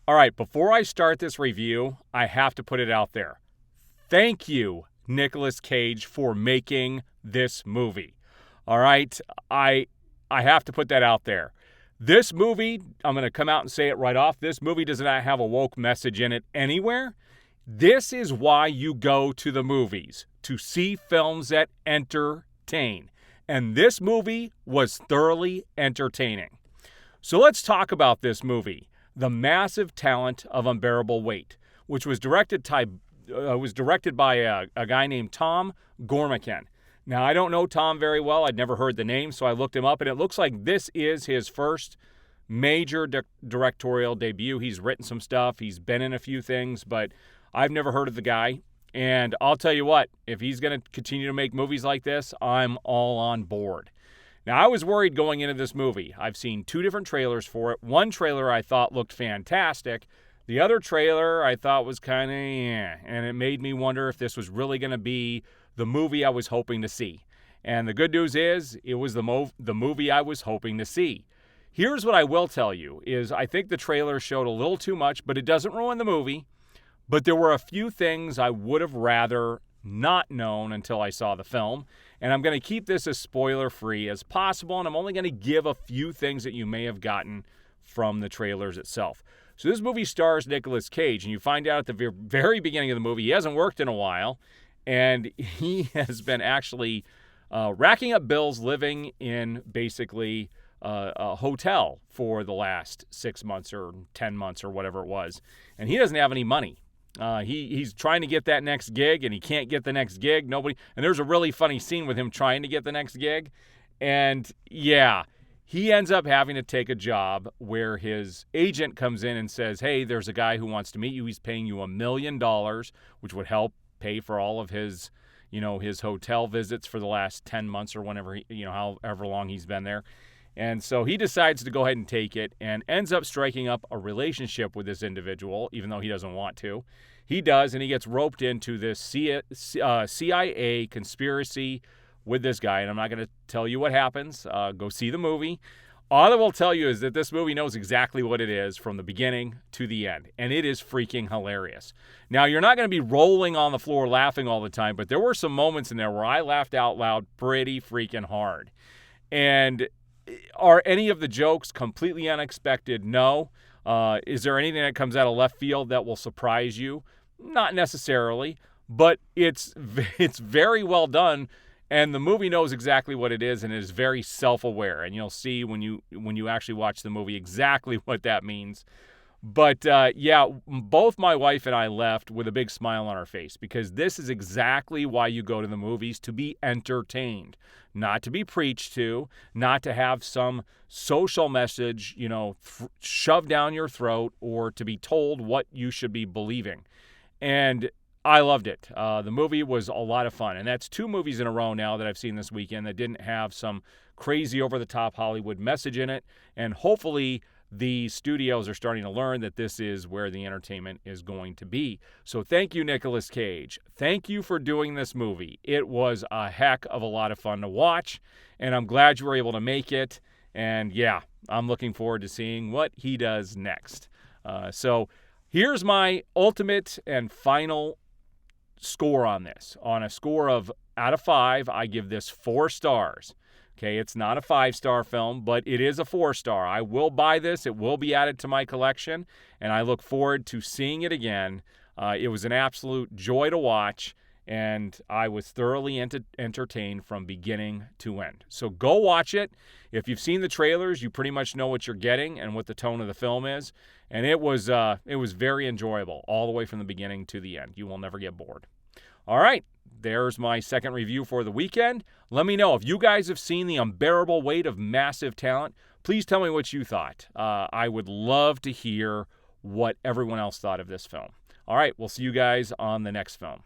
All right, before I start this review, I have to put it out there. Thank you, Nicolas Cage, for making this movie. All right, I have to put that out there. This movie, I'm going to come out and say it right off, this movie does not have a woke message in it anywhere. This is why you go to the movies, to see films that entertain. And this movie was thoroughly entertaining. So let's talk about this movie, The Massive Talent of Unbearable Weight, which was directed by a guy named Tom Gormican. Now, I don't know Tom very well. I'd never heard the name, so I looked him up, and it looks like this is his first major directorial debut. He's written some stuff. He's been in a few things, but I've never heard of the guy. And I'll tell you what, if he's going to continue to make movies like this, I'm all on board. Now, I was worried going into this movie. I've seen 2 different trailers for it. One trailer I thought looked fantastic. The other trailer I thought was kind of and it made me wonder if this was really going to be the movie I was hoping to see. And the good news is, it was the movie I was hoping to see. Here's what I will tell you, is I think the trailer showed a little too much, but it doesn't ruin the movie. But there were a few things I would have rather not known until I saw the film. And I'm going to keep this as spoiler-free as possible, and I'm only going to give a few things that you may have gotten from the trailers itself. So this movie stars Nicolas Cage, and you find out at the very beginning of the movie he hasn't worked in a while, and he has been actually racking up bills living in basically a hotel for the last 6 months or 10 months or whatever it was, and he doesn't have any money. He's trying to get that next gig, and he can't get the next gig. And there's a really funny scene with him trying to get the next gig. And yeah, he ends up having to take a job where his agent comes in and says, hey, there's a guy who wants to meet you. He's paying you $1 million, which would help pay for all of his, his hotel visits for the last 10 months or whenever, however long he's been there. And so he decides to go ahead and take it and ends up striking up a relationship with this individual, even though he doesn't want to. He does, and he gets roped into this CIA conspiracy with this guy. And I'm not going to tell you what happens. Go see the movie. All I will tell you is that this movie knows exactly what it is from the beginning to the end. And it is freaking hilarious. Now, you're not going to be rolling on the floor laughing all the time, but there were some moments in there where I laughed out loud pretty freaking hard. And are any of the jokes completely unexpected? No. Is there anything that comes out of left field that will surprise you? Not necessarily, but it's very well done, and the movie knows exactly what it is and is very self-aware, and you'll see when you actually watch the movie exactly what that means. But yeah, both my wife and I left with a big smile on our face, because this is exactly why you go to the movies, to be entertained, not to be preached to, not to have some social message, shoved down your throat, or to be told what you should be believing. And I loved it. The movie was a lot of fun, and that's 2 movies in a row now that I've seen this weekend that didn't have some crazy over-the-top Hollywood message in it, and hopefully the studios are starting to learn that this is where the entertainment is going to be. So thank you, Nicolas Cage. Thank you for doing this movie. It was a heck of a lot of fun to watch, and I'm glad you were able to make it. And yeah, I'm looking forward to seeing what he does next. So here's my ultimate and final score on this. On a score of out of 5, I give this 4 stars. Okay, it's not a 5-star film, but it is a 4-star. I will buy this. It will be added to my collection, and I look forward to seeing it again. It was an absolute joy to watch, and I was thoroughly entertained from beginning to end. So go watch it. If you've seen the trailers, you pretty much know what you're getting and what the tone of the film is, and it was very enjoyable all the way from the beginning to the end. You will never get bored. All right. There's my second review for the weekend. Let me know if you guys have seen The Unbearable Weight of Massive Talent. Please tell me what you thought. I would love to hear what everyone else thought of this film. All right, we'll see you guys on the next film.